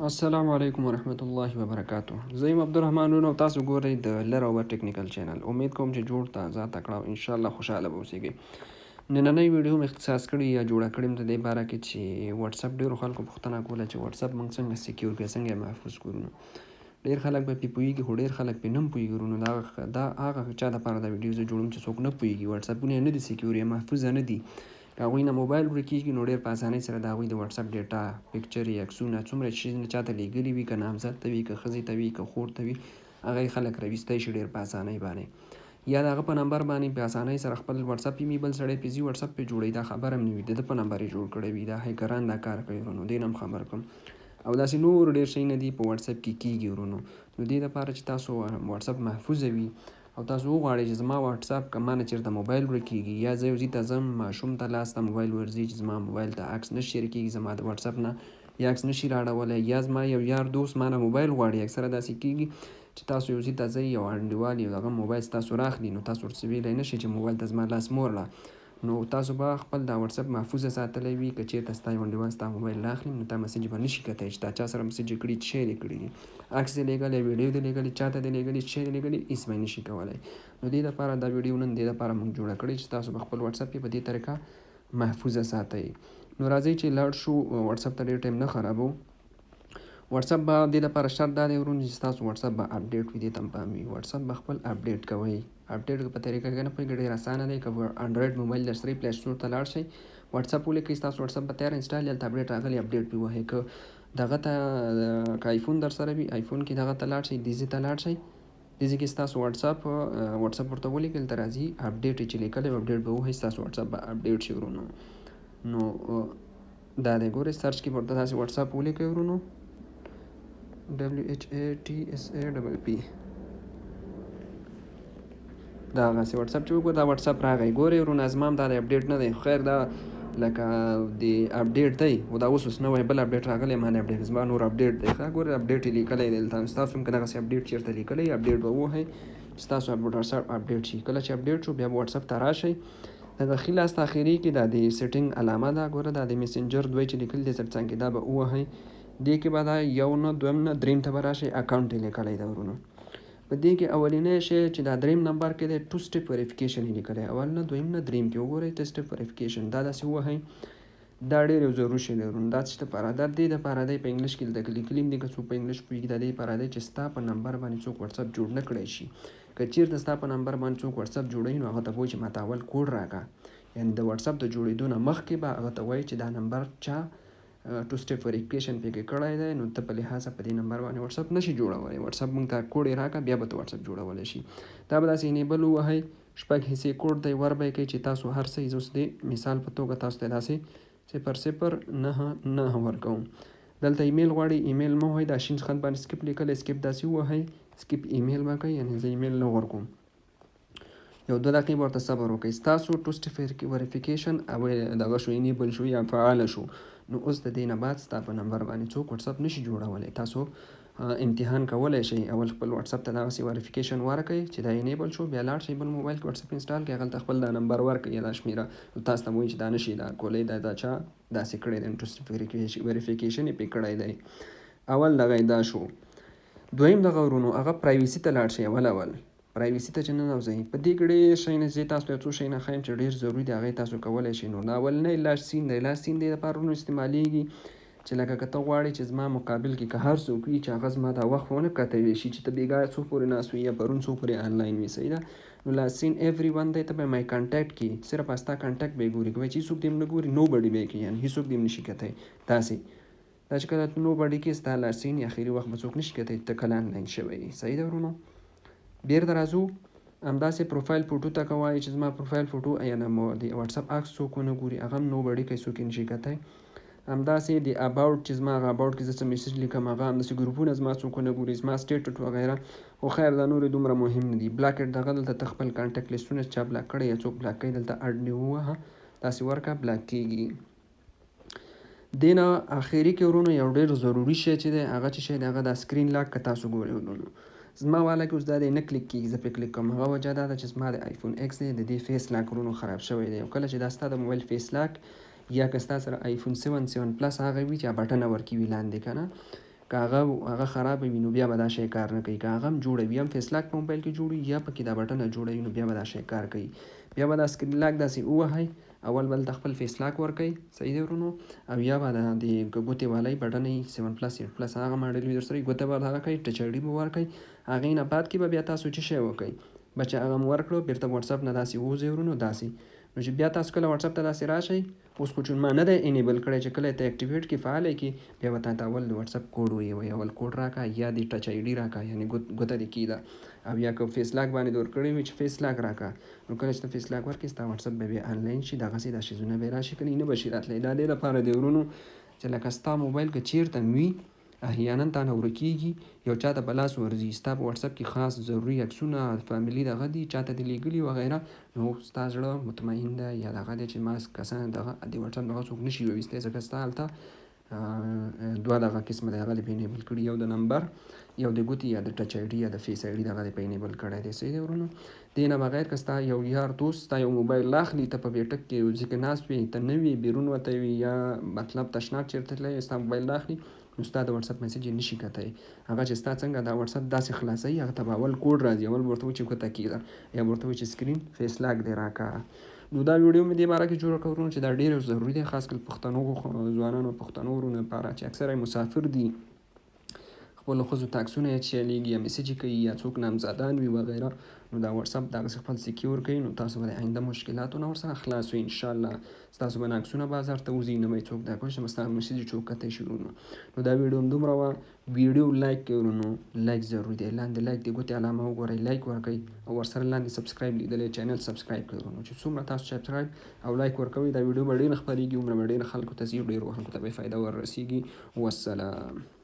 السلام علیکم ورحمت الله وبرکاتو. زه یم عبدالرحمن ورورنو، تاسو ګورئ د لر ټکنیکل چینل. امید کوم چې جوړ تازه تکړه او ان شاء الله خوشاله به اوسئ. نننۍ ویډیو مې اختصاص کړې یا جوړه کړې د دې باره کې چې واتساپ ډېرو خلکو پوښتنه کوله چې واتساپ موږ څنګه سکیور کړو، څنګه یې محفوظ کړو. ډېر خلک به پرې پوهېږي خو ډېر خلک پرې نه هم پوهېږي ورونو. دا هغه چا دپاره دا ویډیو زه جوړوم چې څوک نه پوهېږي واتساپونه یې نه دي سکیور یا محفوظه نه دي. که هغوی نه موبایل ورکېږي نو ډېر په اسانۍ سره د هغوی د واتساپ ډیټا، پکچرې، عکسونه څومره چې چاته لیږلي وي، که نامزد ته وي، که ښځې ته وي، که خور ته وي، هغه یې خلک راویستی شي ډېر په اسانۍ باندې. یا د هغه په نمبر باندې په اسانۍ سره خپل واتساپ یې بل سړی پې ځي واتساپ پې جوړوي، دا خبره هم نه وي د ده په نمبر یې جوړ کړی وي. دا هیکران دا کار کوي ورونو، دې نه هم خبر کړم. او داسې نور ډېر شیونه دي په واتساپ کې کېږي ورونو. نو دې دپاره چې تاسو واتساپ محفوظه وي او تاسو وغواړئ چې زما واتساپ که ما نه چېرته موبایل ورکېږي یا زه یو ځای ته ځم ماشوم ته لاس ته موبایل ورځي چې زما موبایل ته عکس نه شیر کېږي، زما د واتساپ نه یا عکس نه شي راړولی، یا زما یو یار دوست ما نه موبایل غواړي. اکثره داسې کېږي چې تاسو یو ځای ته ځئ، یو انډیوال یو هغه موبایل ستاسو راخلي نو تاسو ورڅه ویلی نه شئ چې موبایل ته زما لاس مه وړه. نو تاسو به خپل دا واتساپ محفوظه ساتلی وي. که چېرته ستا یو انډیوال ستا موبایل راخلي نو تا مسیج به نه شي کتلی چې تا چا سره مسیج یې کړي، څه شی دې کړي دي، عکس دې لیږلی، ویډیو دې لیږلي، چا ته دې لیږلي، څه شی دې لیږلي، هېڅ به یې نه شي کولی. نو دې دپاره دا ویډیو نن دې دپاره موږ جوړه کړې چې تاسو به خپل واتساپ یې په دې طریقه محفوظه ساتئ. نو راځئ چې لاړ شو واتساپ ته ډېر ټایم نه خرابو. واتساپ به دې دپاره شرط دا دی ورونو چې ستاسو واتساپ به اپډیټ وي، دې ته هم پام وي. واتساپ به خپل اپډیټ کوئ. اپډیټ په طریقه کې نه پوهېږئ، ډېر اسانه دی. که انډرایډ موبایل در سره پلی سټور ته لاړ شئ، واتساپ ولیکئ، ستاسو واتساپ به تیار انسټال هلته اپډیټ راغلی، اپډیټ پرې ووهئ. که دغه ته که ایفون در سره وي، ایفون کې دغه ته لاړ شئ، ډیزي ته لاړ شئ، ډیزي کې ستاسو واتساپ ورته ولیکئ، هلته راځي اپډیټ یې چې لیکلی وي اپډیټ به ووهئ، ستاسو واتساپ به اپډیټ شي ورونو. نو دا دی ګورئ، سرچ کې به ورته داسې واتساپ ولیکئ ورونو، WHATSAPP. دا هغسې واتساپ چې وګورئ، دا واتساپ راغی. ګورئ ورونه زما هم دا د اپډیټ نه دی، خیر دا لکه د اپډیټ دی خو دا اوس نوی بل اپډیټ راغلی، ما نه اپډیټ زما نور اپډیټ دی. ښه ګورئ اپډیټ یې لیکلی دی دلته. ستاسو هم که دغسې اپډیټ چېرته لیکلی اپډیټ به ووهئ چې ستاسو واتساپ اپډیټ شي. کله چې اپډیټ شو بیا به واتساپ ته راشئ، دغه ښي لاس ته اخري کې دا د سیټینګ علامه ده، ګوره دا د میسنجر دوی چې لیکلي دی ترڅنګ کې، دا به ووهئ. دې کې به دا یو نه دویم نه دریم ته به راشئ، اکاونټ یې لیکلی دی ورونو. په دې کې اولنی شی چې دا دریم نمبر کې دی ټو سټپ ویریفیکیشن یې لیکلی، اول نه دویم نه دریم کې وګورئ ټو سټپ ویریفیکیشن، دا داسې ووهئ. دا ډېر یو ضروري شی دی ورونو. دا څه دپاره دا دې دپاره دی، په انګلیش کې دلته لیکلي هم دي، که څوک په انګلیش پوهېږي، دا دې دپاره دی چې ستا په نمبر باندې څوک واتساپ جوړ نه کړی شي. که چېرته ستا په نمبر باندې څوک واتساپ جوړوي نو هغه ته به وایي چې ماته اول کوډ راکړه، یعنې د واتساپ د جوړېدو نه مخکې به هغه ته وایي چې دا نمبر چا ټو سټپ ویریفیکیشن پکې کړی دی، نو ته په لحاظه په دې نمبر باندې واتساپ نشي جوړولی. واتساپ موږ ته کوډ یې راکړه بیا به ته واتساپ جوړولی شي. دا به داسې انیبل ووهئ، شپږ حصې کوډ دی ور به یې کوئ چې تاسو هر څه، زه اوس د مثال په توګه تاسو ته داسې 0099 ورکوم. دلته ایمیل غواړئ، ایمیل مه ووهئ، دا شین خط باندې سکپ لیکلی، سکپ داسې ووهئ، سکپ ایمیل به کوئ، یعنې زه ایمیل نه ورکوم. یو 2 دقیقې به ورته صبر وکړئ. ستاسو ټو سټپ ویریفیکیشن دغه شو، انیبل شو یا فعاله شو. نو اوس د دې نه بعد ستا په نمبر باندې څوک واتساپ نشي جوړولی. تاسو امتحان کولی شئ، اول خپل واتساپ ته دغسې ویریفیکیشن ورکړئ چې دا انیبل شو، بیا لاړ شئ بل موبایل کې واتساپ انسټال کړئ، هغلته خپل دا نمبر ورکړئ یا دا شمېره، نو تاسو ته به وایي چې دا نشي دا کولی، دا چا داسې کړی دی، ټو سټپ ویریفیکیشن یې پرې کړی دی. اول دغه دا شو. دویم دغه ورونو هغه پرایویسي ته لاړ شئ. اول پرایویسي ته چې ننوځئ، په دې کې ډېر شیونه زه تاسو ته یو څو شیونه ښیم چې ډېر ضروري دي، هغه تاسو کولی شئ. نو دا اولنی لاس سین دی. لاس سین دې دپاره ورونو استعمالیږي چې لکه که ته غواړې چې زما مقابل کې که هر څوک وي چې هغه زما دا وخت ونه کتلی شي چې ته بېګاه څو پورې ناست وي یا پرون څو پورې آنلاین وي، صحیح ده. نو لاس سین ایوری ون دی، ته به مای کانټیکټ کې صرف ستا کانټیکټ به یې ګوري، که چې هېڅوک دې هم نه ګوري، نو بډي به یې کوي، یعنې هېڅوک دې هم نه شي کتی. داسې دا چې کله ته نو بډي کې ستا لاس سین اخري وخت به څوک نه شي کتی، ته کله آنلاین شوی یې، صحیح ده ورونو. بېرته راځو همداسې پروفایل فوټو ته که وایي چې زما پروفایل فوټو یا نه د واتساپ عکس څوک ونه ګوري، هغه هم نو بډي کوي، څوک یې نشي کتی. همداسې د اباوټ چې زما هغه اباوټ کې زه څه میسج لیکم، هغه همداسې ګروپونه زما څوک ونه ګوري، زما سټیټس وغیره. خو خیر دا نورې دومره مهم نه دي. بلاکټ دغه دلته ته خپل کانټیکټ لیسټونه چا بلاک کړی یا څوک بلاک کوي، دلته اډ نیو ووهه، داسې ورکړه، بلاک کېږي. دې نه اخري کې ورونو یو ډېر ضروري شی چې دی هغه چې شی دی هغه دا سکرین لاک که تاسو ګورئ ورونو، زما والا کې اوس دا دی نه کلیک کېږي، زه پرې کلیک کوم. هغه وجه دا ده چې زما د ایفون ایکس دی، د دې فیس لاک ورونو خراب شوی دی. او کله چې دا ستا د موبایل فیس لاک یا که ستا سره ایفون 7 پلس هغه وي چې بټنه ورکوي لاندې که نه، که هغه خراب وي نو بیا به دا شی کار نه کوي. که هغه هم جوړوي هم فیس لاک په موبایل کې جوړوي یا پکې دا بټنه جوړوي نو بیا به دا شی کار کوي. بیا به دا سکرین لاک داسې ووهئ، اول بل ته خپل فیس لاک ورکوئ، صحیح دی ورونو. او یا به د ګوتې والی بټنې 7+8+ هغه ماډل وي درسره ګوته به دغه کوئ، ټچ آی ډي به ورکوئ. هغې نه بعد کې به بیا تاسو څه شی وکړئ بچه، هغه مو ورکړو بیرته واټساپ نه داسې ووځئ ورونو داسې. نو چې بیا تاسو کله واټساپ ته داسې راشئ، اوس خو چون ما نه دی انیبل کړی چې کله ته اکټیویټ کړي فعال کړي، بیا به تا اول د واټساپ کوډ ویوي، اول کوډ راکړه یا د ټچ آی ډي راکړه، یعنې ګوته دې کېده. او یا که فیس لاک باندې دور کړی وي چې فیس لاک راکړه، نو کله چې ته فیس لاک ورکړې ستا واټساپ به بیا آنلاین شي، دغسې دا شیزونه به یې راشي، که نه به شي راتلی. دا دې لپاره دی ورونو چې لکه ستا موبایل که چېرته وي احیانا تا نه ورکېږي، یو چا ته په لاس ورځي، ستا په واټساپ کې خاص ضروري عکسونه فامیلي دغه دي چا ته دې لیږلي وغیره، نو ستا زړه مطمئن ده یا دغه دی چې ما کسان دغه د واټساپ دغه څوک نه شي وویستی، ځکه ستا هلته دوه دغه قسمه دی هغه دې په انیبل کړي، یو د نمبر یو د ګوتې یا د ټچ آی ډي یا د فیس آی ډي دغه دې په انیبل کړی دی، صحیح دی ورونو. دې نه بغیر که ستا یو یار دوست ستا یو موبایل راخلي، ته په بیټک کې یو ځای کې ناست وي، ته نه وي بیرون وتی وي یا مطلب تشناب چېرته تللی ستا موبایل راخلي، نو ستا د واټساپ میسج یې نشي کتلی. هغه چې ستا څنګه دا واټساپ داسې خلاصوي، هغه ته به اول کوډ راځي، اول به ورته وایي چې ګوته کېده یا به ورته وایي چې سکرین فیس لاک دې راکړه. نو دا ویډیو مې دې باره کې جوړه کړه ورونو چې دا ډېر ضروري دی، خاص کر پختنو ځوانانو پختنو ورونو لپاره چې اکثره مسافر دي، خپلو ښځو ته عکسونه یې چلیږي یا میسج کوي یا څوک نامزادان وي وغیره، نو دا واټساپ دغسې خپل سکیور کوي، نو تاسو به د آینده مشکلاتو نه ورسره خلاص وئ انشاءالله. ستاسو به نه عکسونه بازار ته وځي، نه به یې څوک دا کوي چې ستا میسج څوک کتی شي ورونو. نو دا ویډیو هم دومره وه. ویډیو لایک کړئ ورونو، لایک ضروري دی، لاندې لایک د ګوتې علامه وګورئ، لایک ورکړئ او ورسره لاندې سبسکرایب لیدلی چینل سبسکرایب کړئ ورونو، چې څومره تاسو سبسکرایب او لایک ورکوئ دا ویډیو به ډېره خپرېږي، هومره به ډېره خلکو ته ځي، ډېرو خلکو ته به یې فایده ورسېږي. والسلام.